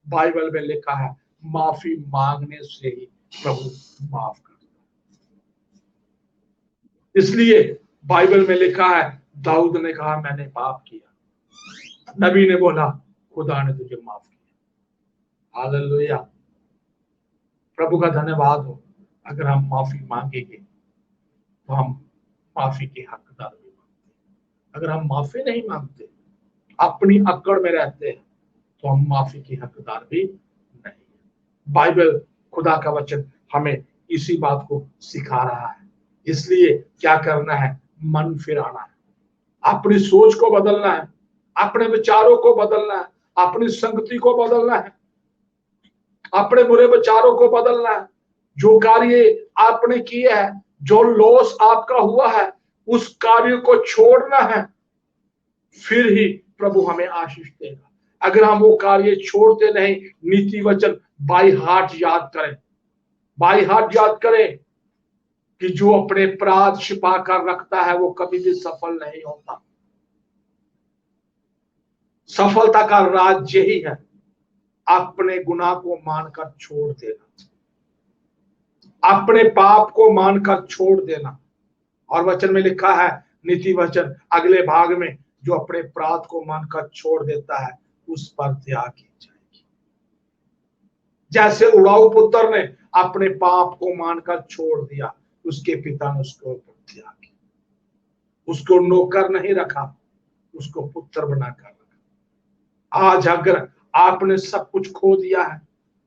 बाइबल में लिखा है माफी मांगने से ही प्रभु माफ करता है। इसलिए बाइबल में लिखा है दाऊद ने कहा मैंने पाप किया, नबी ने बोला खुदा ने तुझे माफ किया। हालेलुया। प्रभु का धन्यवाद हो। अगर हम माफी मांगेंगे तो हम माफी के हकदार भी मांगते। अगर हम माफी नहीं मांगते, अपनी अकड़ में रहते हैं, तो हम माफी के हकदार भी नहीं। बाइबल, खुदा का वचन हमें इसी बात को सिखा रहा है। इसलिए क्या करना है? मन फिराना है, अपनी सोच को बदलना है। अपने विचारों को बदलना है, अपनी संगति को बदलना है, अपने बुरे विचारों को बदलना है। जो कार्य आपने किया है, जो लॉस आपका हुआ है, उस कार्य को छोड़ना है, फिर ही प्रभु हमें आशीष देगा। अगर हम वो कार्य छोड़ते नहीं, नीति वचन बाई हार्ट याद करें, बाई हार्ट याद करें कि जो अपने अपराध छिपा कर रखता है वो कभी भी सफल नहीं होता। सफलता का राज यही है, अपने गुनाह को मानकर छोड़ देना, अपने पाप को मानकर छोड़ देना। और वचन में लिखा है, नीति वचन अगले भाग में, जो अपने अपराध को मानकर छोड़ देता है उस पर दया की जाएगी। जैसे उड़ाऊ पुत्र ने अपने पाप को मानकर छोड़ दिया, उसके पिता ने उसके ऊपर दया की, उसको नौकर नहीं रखा, उसको पुत्र बनाकर रखा। आज अगर आपने सब कुछ खो दिया है,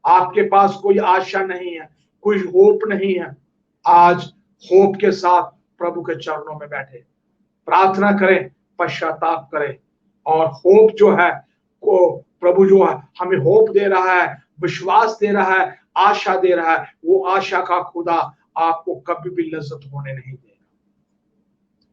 आपके पास कोई आशा नहीं है, कोई होप नहीं है, आज होप के साथ प्रभु के चरणों में बैठे प्रार्थना करें, पश्चाताप करें। और होप जो है, को प्रभु जो है हमें होप दे रहा है, विश्वास दे रहा है, आशा दे रहा है। वो आशा का खुदा आपको कभी भी लज्जत होने नहीं देगा,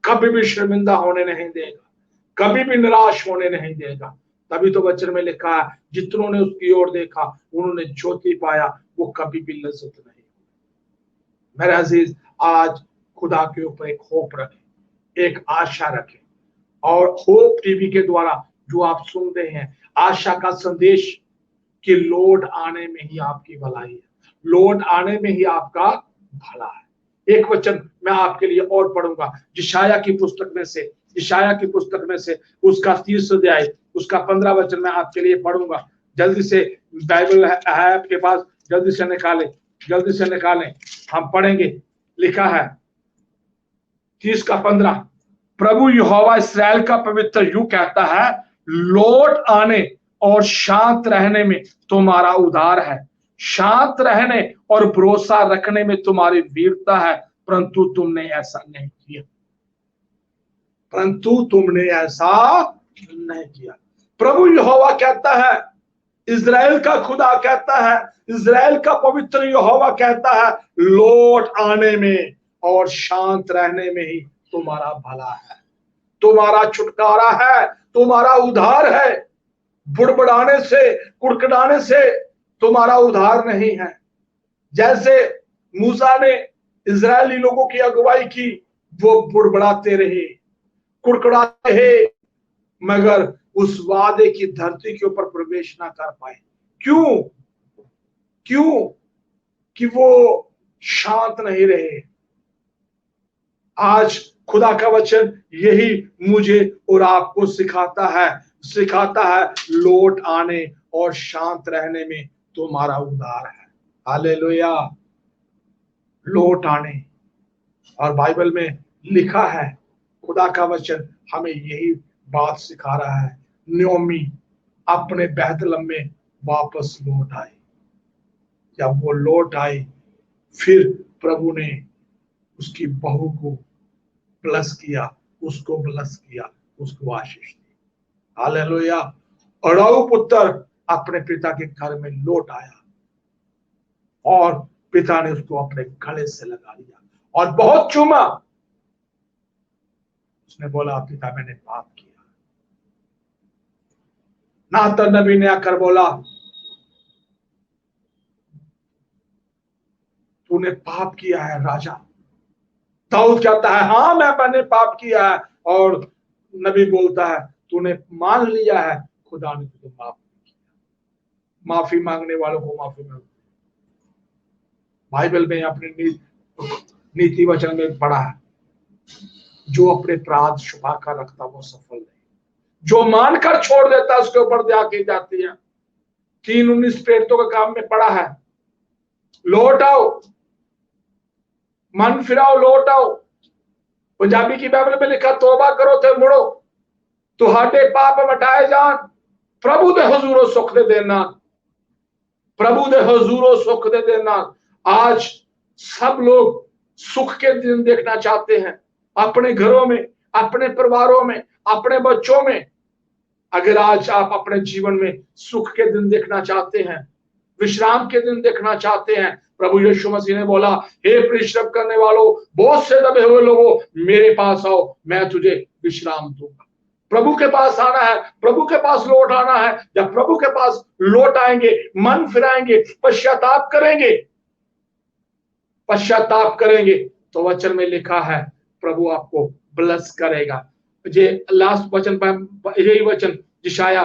कभी भी शर्मिंदा होने नहीं देगा, कभी भी निराश होने नहीं देगा। तभी तो वचन में लिखा है, जितनों ने उसकी ओर देखा उन्होंने ज्योति पाया, वो कभी भी लज्जत नहीं। मेरे अजीज, आज खुदा के ऊपर एक होप रखें, एक आशा रखें। और होप टीवी के द्वारा जो आप सुन रहे हैं, आशा का संदेश कि लौट आने में ही आपकी भलाई है, लौट आने में ही आपका भला है। एक वचन मैं आपके लिए और पढ़ूंगा, यशायाह की पुस्तक में से, यशायाह की पुस्तक में से उसका 30 अध्याय, उसका 15 वचन मैं आपके लिए पढ़ूंगा। जल्दी से बाइबल है आपके पास, जल्दी से निकालें, जल्दी से निकालें, हम पढ़ेंगे। लिखा है 30 का 15, प्रभु यहोवा इस्राएल का पवित्र यूं कहता है, लौट आने और शांत रहने में तुम्हारा उद्धार है, शांत रहने और भरोसा रखने में तुम्हारी वीरता है, परंतु तुमने ऐसा नहीं किया, परंतु तुमने ऐसा नहीं किया। प्रभु यहोवा कहता है, इज़राइल का खुदा कहता है, इज़राइल का पवित्र यहोवा कहता है, लौट आने में और शांत रहने में ही तुम्हारा भला है, तुम्हारा छुटकारा है, तुम्हारा उद्धार है। बुड़बुड़ाने से, कुड़कुड़ाने से तुम्हारा उद्धार नहीं है। जैसे मूसा ने इजरायली लोगों की अगुवाई की, वो बुड़बुड़ाते रहे, कुड़कुड़ाते रहे, मगर उस वादे की धरती के ऊपर प्रवेश ना कर पाए। क्यों? क्यों? कि वो शांत नहीं रहे। आज खुदा का वचन यही मुझे और आपको सिखाता है, लौट आने और शांत रहने में तुम्हारा उद्धार है। हालेलुया, लौट आने। और बाइबल में लिखा है, खुदा का वचन हमें यही बात सिखा रहा है। नयोमी अपने बैतलहम में वापस लौट आई। जब वो लौट आई, फिर प्रभु ने उसकी बहू को ब्लेस किया, उसको ब्लेस किया, उसको आशीष दी। हालेलुया। अड़ाऊ पुत्र अपने पिता के घर में लौट आया और पिता ने उसको अपने गले से लगा लिया और बहुत चूमा। उसने बोला, पिता मैंने पाप किया। नातन नबी ने आकर बोला, तूने पाप किया है राजा। दाऊद कहता है, हाँ मैंने पाप किया है। और नबी बोलता है, तूने मान लिया है, खुदा ने तुझे माफ किया। माफी मांगने वालों को माफी मिलती। बाइबल में अपने नीति वचन में पढ़ा है, जो अपने अपराध छुपा कर रखता वो सफल नहीं, जो मानकर छोड़ देता उसके ऊपर दया की जाती है। 3:19 प्रेरितों का काम में पढ़ा है, लौट आओ, मन फिराओ, लौट आओ। पंजाबी की बाइबल में लिखा, तौबा करो ते मुड़ो, तुहाडे पाप मटाए जान, प्रभु दे हुजूरों सुख दे देना, प्रभु दे हुजूरों सुख दे देना। आज सब लोग सुख के दिन देखना चाहते हैं, अपने घरों में, अपने परिवारों में, अपने बच्चों में, अगर आज आप अपने जीवन में सुख के दिन देखना चाहते हैं, विश्राम के दिन देखना चाहते हैं, प्रभु यीशु मसीह ने बोला, हे परिश्रम करने वालों, बहुत से दबे हुए लोगों, मेरे पास आओ, मैं तुझे विश्राम दूंगा। प्रभु के पास आना है, प्रभु के पास लौट आना है। जब प्रभु के पास लौट आएंगे, मन फिराएंगे, पश्चाताप करेंगे, तो वचन में लिखा है प्रभु आपको ब्लेस करेगा। ये लास्ट वचन, यही वचन यशाया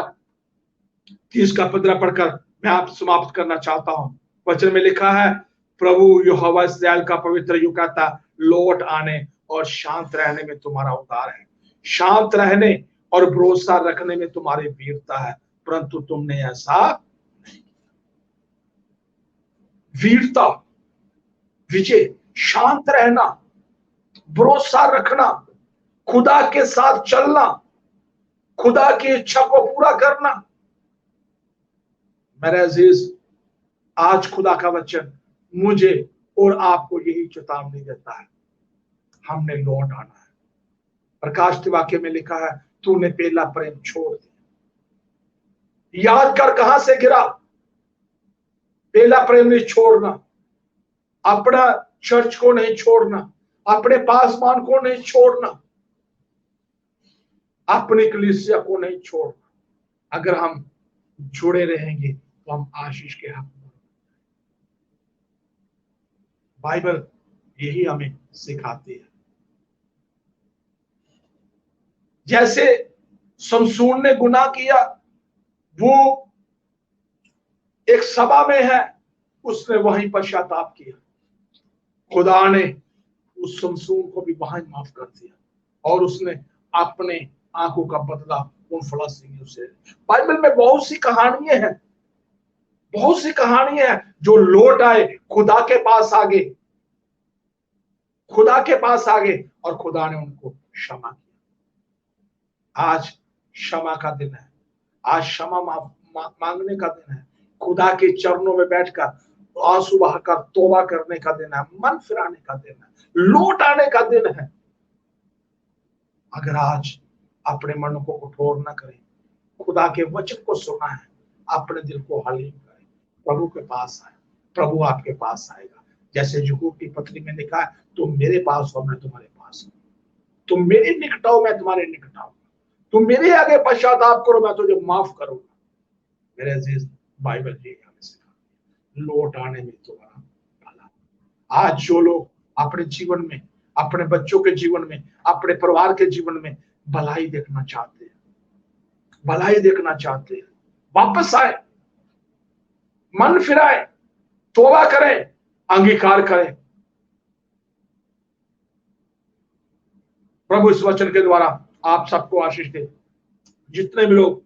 30 का 15 पढ़कर मैं आप समाप्त करना चाहता हूं। वचन में लिखा है, प्रभु यहोवा इस्राएल का पवित्र यूं कहता, लौट आने और शांत रहने में तुम्हारा उद्धार है। शांत रहने और भरोसा रखने में तुम्हारी वीरता है, परंतु तुमने ऐसा नहीं। वीरता, विजय, शांत रहना, भरोसा रखना, खुदा के साथ चलना, खुदा की इच्छा को पूरा करना। मेरे अजीज, आज खुदा का वचन मुझे और आपको यही चेतावनी देता है, हमने लौट आना है। प्रकाशित वाक्य में लिखा है, तूने पहला प्रेम छोड़ दिया। याद कर कहां से गिरा, पहला प्रेम नहीं छोड़ना, अपना चर्च को नहीं छोड़ना, अपने पासमान को नहीं छोड़ना, अपनी कलीसिया को नहीं छोड़ना। अगर हम जुड़े रहेंगे तो हम आशीष के हक में। बाइबल यही हमें सिखाती है। जैसे शमसून ने गुनाह किया, वो एक सभा में है, उसने वहीं पश्चाताप किया, खुदा ने उस शमसून को भी वहां माफ कर दिया और उसने अपने आंखों का बदला उन फलस्तीनियों से। बाइबल में बहुत सी कहानियां हैं, बहुत सी कहानियां हैं जो लौट आए, खुदा के पास आ गए, खुदा के पास आ गए और खुदा ने उनको क्षमा किया। आज क्षमा का दिन है, आज क्षमा मांगने का दिन है, खुदा के चरणों में बैठकर आंसू बहाकर तौबा करने का दिन है, मन फिराने का दिन है, लौट आने का दिन है। अगर आज अपने मन को कठोर न करें, खुदा के वचन को सुना है, अपने दिल को हलीम करें, प्रभु के पास आए, प्रभु आपके पास आएगा। जैसे यूहूब की पत्री में लिखा है, तुम मेरे पास हो, मैं तुम्हारे पास हूं, तुम मेरे निकट आओ, मैं तुम्हारे निकट आऊंगा, तुम मेरे आगे पश्चाताप करो, मैं तुझे माफ करूंगा। मेरे अजीज, बाइबल ये हमें सिखाती है, लौट आने में तुम्हारा भला। आज जो लोग अपने जीवन में, अपने बच्चों के जीवन में, अपने परिवार के जीवन में भलाई देखना चाहते हैं, भलाई देखना चाहते हैं, वापस आए, मन फिराए, तौबा करें, अंगीकार करें। प्रभु इस वचन के द्वारा आप सबको आशीष दे। जितने भी लोग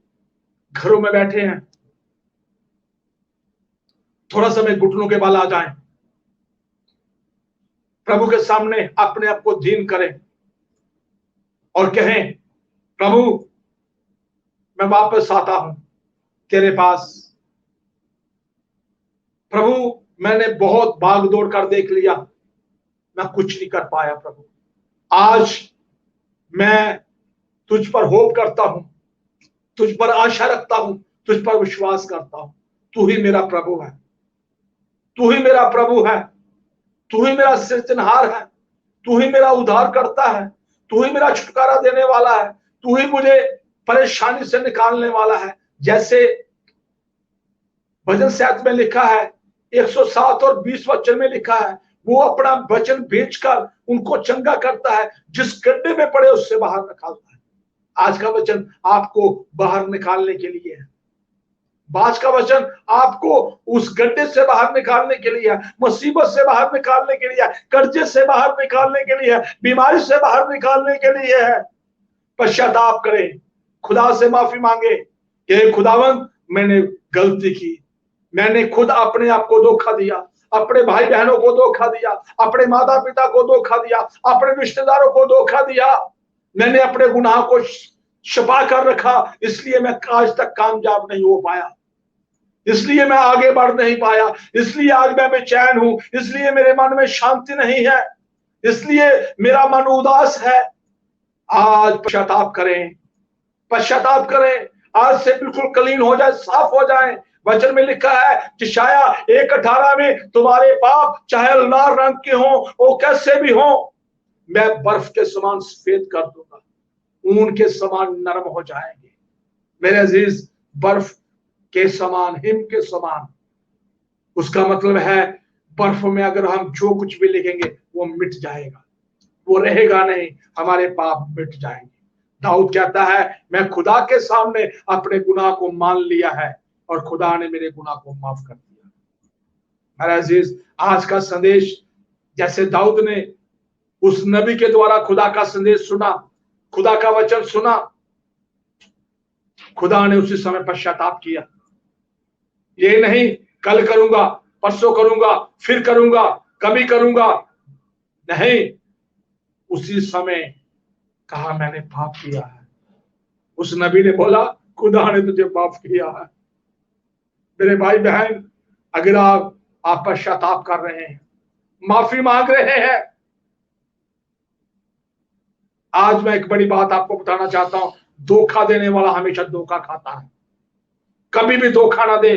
घरों में बैठे हैं, थोड़ा समय घुटनों के बल आ जाएं, प्रभु के सामने अपने आप को दीन करें और कहें, प्रभु मैं वापस आता हूं तेरे पास। प्रभु मैंने बहुत भाग दौड़ कर देख लिया, मैं कुछ नहीं कर पाया। प्रभु आज मैं तुझ पर होप करता हूं, तुझ पर आशा रखता हूं, तुझ पर विश्वास करता हूं। तू ही मेरा प्रभु है, तू ही मेरा प्रभु है, तू ही मेरा सृजनहार है, तू ही मेरा उद्धार करता है, तू ही मेरा छुटकारा देने वाला है, तू ही मुझे परेशानी से निकालने वाला है। जैसे भजन साहित्य में लिखा है, 107 और 20 वचन में लिखा है, वो अपना वचन बेचकर उनको चंगा करता है, जिस गड्ढे में पड़े उससे बाहर निकालता है। आज का वचन आपको बाहर निकालने के लिए है, आज का वचन आपको उस गड्ढे से बाहर निकालने के लिए है, मुसीबत से बाहर निकालने के लिए है, कर्जे से बाहर निकालने के लिए है, बीमारी से बाहर निकालने के लिए है। पश्चाताप करें, खुदा से माफी मांगे कि खुदावंद मैंने गलती की, मैंने खुद अपने आप को धोखा दिया, अपने भाई बहनों को धोखा दिया, अपने माता पिता को धोखा दिया, अपने रिश्तेदारों को धोखा दिया, मैंने अपने गुनाह को छुपा कर रखा, इसलिए मैं आज तक कामयाब नहीं हो पाया, इसलिए मैं आगे बढ़ नहीं पाया, इसलिए आज मैं बेचैन हूं, इसलिए मेरे मन में शांति नहीं है, इसलिए मेरा मन उदास है। आज पश्चाताप करें, पश्चाताप करें, आज से बिल्कुल क्लीन हो जाए, साफ हो जाए। वचन में लिखा है यशाया 1:18 में, तुम्हारे पाप चाहे लाल रंग के हो, वो कैसे भी हो, मैं बर्फ के समान सफेद कर दूंगा, ऊन के समान नरम हो जाएंगे। मेरे अजीज, बर्फ के समान, हिम के समान, उसका मतलब है बर्फ में अगर हम जो कुछ भी लिखेंगे वो मिट जाएगा, वो रहेगा नहीं, हमारे पाप मिट जाएंगे। दाऊद कहता है मैं खुदा के सामने अपने गुनाह को मान लिया है और खुदा ने मेरे गुनाह को माफ कर दिया। मेरे अजीज, आज का संदेश, जैसे दाऊद ने उस नबी के द्वारा खुदा का संदेश सुना, खुदा का वचन सुना, खुदा ने उसी समय पश्चाताप किया। ये नहीं कल करूंगा, परसों करूंगा, फिर करूंगा, कभी करूंगा, नहीं, उसी समय कहा मैंने पाप किया है। उस नबी ने बोला खुदा ने तुझे माफ किया है। मेरे भाई बहन, अगर आप पश्चाताप कर रहे हैं, माफी मांग रहे हैं, आज मैं एक बड़ी बात आपको बताना चाहता हूं, धोखा देने वाला हमेशा धोखा खाता है। कभी भी धोखा ना दे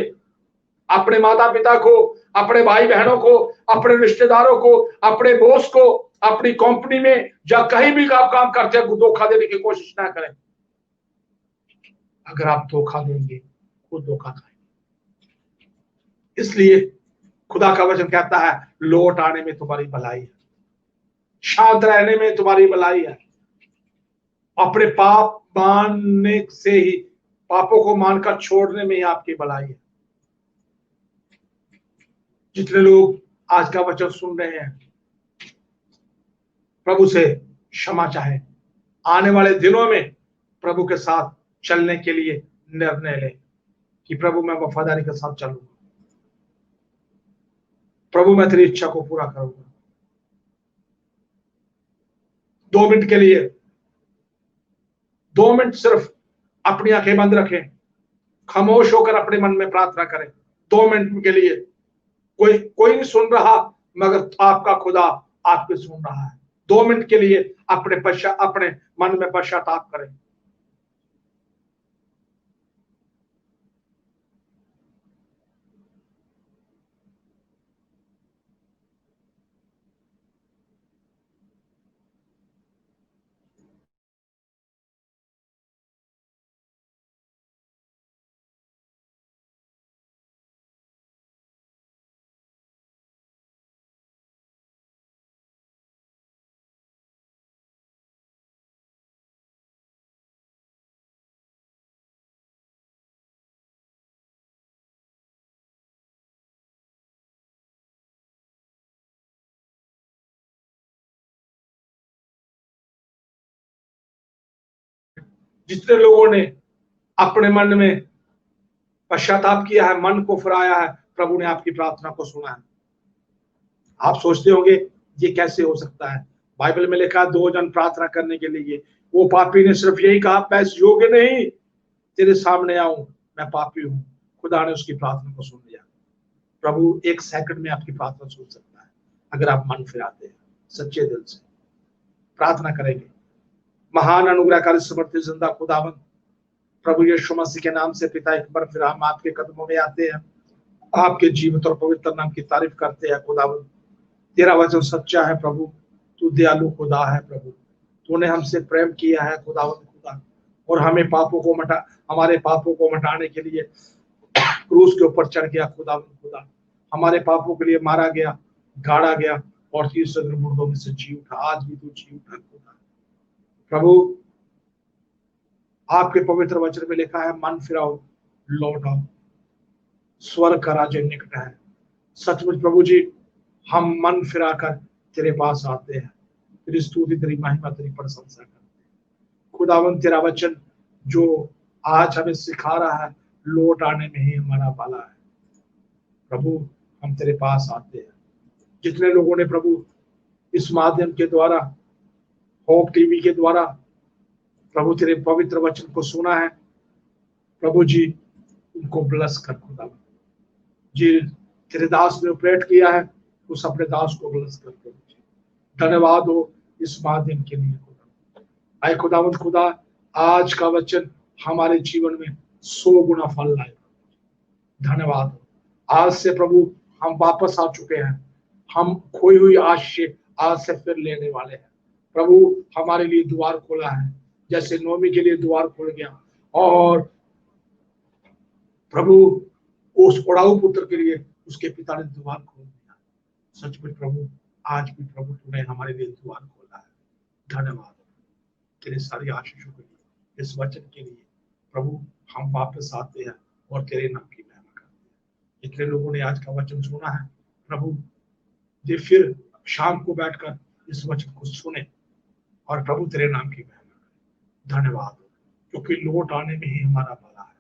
अपने माता पिता को, अपने भाई बहनों को, अपने रिश्तेदारों को, अपने बॉस को, अपनी कंपनी में या कहीं भी आप काम करते हैं, धोखा देने की कोशिश ना करें। अगर आप धोखा देंगे, खुद धोखा खाएंगे। इसलिए खुदा का वचन कहता है लौट आने में तुम्हारी भलाई है, शांत रहने में तुम्हारी भलाई है, अपने पाप मानने से ही, पापों को मानकर छोड़ने में ही आपकी भलाई है। जितने लोग आज का वचन सुन रहे हैं, प्रभु से क्षमा चाहे, आने वाले दिनों में प्रभु के साथ चलने के लिए निर्णय लें कि प्रभु मैं वफादारी के साथ चलूंगा, प्रभु मैं तेरी इच्छा को पूरा करूंगा। 2 मिनट के लिए, 2 मिनट सिर्फ अपनी आंखें बंद रखें, खामोश होकर अपने मन में प्रार्थना करें। 2 मिनट के लिए कोई नहीं सुन रहा, मगर आपका खुदा आपको सुन रहा है। 2 मिनट के लिए अपने मन में पश्चाताप करें। जितने लोगों ने अपने मन में पश्चाताप किया है, मन को फिराया है, प्रभु ने आपकी प्रार्थना को सुना है। आप सोचते होंगे ये कैसे हो सकता है? बाइबल में लिखा 2 जन प्रार्थना करने के लिए, वो पापी ने सिर्फ यही कहा मैं इस योग्य नहीं तेरे सामने आऊं, मैं पापी हूं। खुदा ने उसकी प्रार्थना को सुन लिया। प्रभु 1 सेकंड में आपकी प्रार्थना सुन सकता है अगर आप मन फिराते हैं, सच्चे दिल से प्रार्थना करेंगे। महान अनुग्रहकारी समर्थी जिंदा खुदावंद प्रभु यीशु मसीह के नाम से पिता, एक बार फिर हम आपके कदमों में आते हैं, आपके जीवित और पवित्र नाम की तारीफ करते हैं। खुदावंद तेरा वचन सच्चा है प्रभु, तू दयालु खुदा है प्रभु, तूने हमसे प्रेम किया है खुदावंद खुदा, और हमारे पापों को मिटाने के लिए क्रूस के ऊपर चढ़ गया खुदावंद खुदा, हमारे पापों के लिए मारा गया, गाड़ा गया और 3 दिन मुर्दों में से जी उठा। आज भी तू जी उठा खुदा। प्रभु आपके पवित्र वचन में लिखा है मन फिराओ, लौट आओ, स्वर्ग का राज्य निकट है। सचमुच प्रभु जी, हम मन फिराकर तेरे पास आते हैं, तेरी स्तुति, तेरी महिमा, तेरी प्रशंसा करते हैं। खुदावंद तेरा वचन जो आज हमें सिखा रहा है, लौट आने में ही हमारा भला है। प्रभु हम तेरे पास आते हैं। जितने लोगों ने प्रभु इस माध्यम के द्वारा, होप टीवी के द्वारा प्रभु तेरे पवित्र वचन को सुना है, प्रभु जी उनको ब्लेस कर खुदा जी। तेरे दास ने ऑपरेट किया है, उस अपने दास को ब्लेस कर। धन्यवाद हो इस माध्यम के लिए खुदा। आए खुदावंद खुदा, आज का वचन हमारे जीवन में 100 गुना फल लाए। धन्यवाद। आज से प्रभु हम वापस आ चुके हैं, हम खोई हुई आज से फिर लेने वाले हैं। प्रभु हमारे लिए द्वार खोला है, जैसे नोमी के लिए द्वार खुल गया, और प्रभु उस उड़ाऊ पुत्र के लिए उसके पिता ने द्वार खोल दिया। सच में प्रभु आज भी प्रभु तूने हमारे लिए द्वार खोला है। धन्यवाद तेरे सारी आशीषों के लिए, इस वचन के लिए। प्रभु हम वापस आते हैं और तेरे नाम की महिमा करते हैं। इतने लोगों ने आज का वचन सुना है प्रभु, ये फिर शाम को बैठकर इस वचन को सुने और प्रभु तेरे नाम की महिमा करें। धन्यवाद, क्योंकि लौट आने में ही हमारा भला है।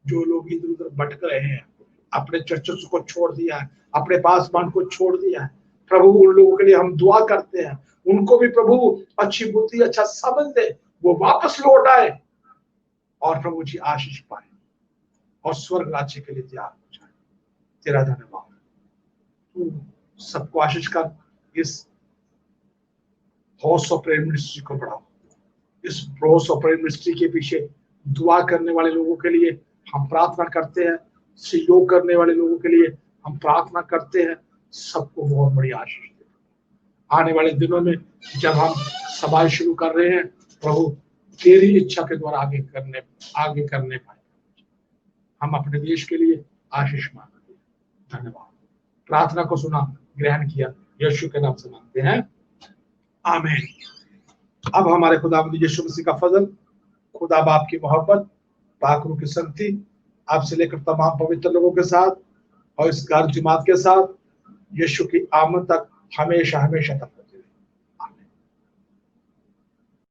जो लोग इधर उधर भटक रहे हैं, अपने चर्चों को छोड़ दिया है, अपने पासबान को छोड़ दिया है, प्रभु उन लोगों के लिए हम दुआ करते हैं। उनको भी प्रभु अच्छी बुद्धि, अच्छा समझ दे, वो वापस लौट आए और प्रभु जी आशीष पाए और स्वर्ग राज्य के लिए तैयार हो जाए। तेरा धन्यवाद। तू सबको आशीष कर। इस हाउस ऑफ प्रेयर मिनिस्ट्री को बढ़ाओ। इस हाउस ऑफ प्रेयर मिनिस्ट्री के पीछे दुआ करने वाले लोगों के लिए हम प्रार्थना करते हैं, सहयोग करने वाले लोगों के लिए हम प्रार्थना करते हैं। सबको बहुत बड़ी आशीष दे। आने वाले दिनों में जब हम सभा शुरू कर रहे हैं, प्रभु तेरी इच्छा के द्वारा आगे करने पाए। हम अपने देश के लिए आशीष मांगते हैं। धन्यवाद। प्रार्थना को सुना, ग्रहण किया, यीशु के नाम से मांगते हैं, आमीन। अब हमारे खुदावंद यीशु मसीह का फजल, खुदा बाप की मोहब्बत, पाक रूह की संगति आपसे लेकर तमाम पवित्र लोगों के साथ और इस घर जमात के साथ यीशु की आमद तक हमेशा हमेशा तक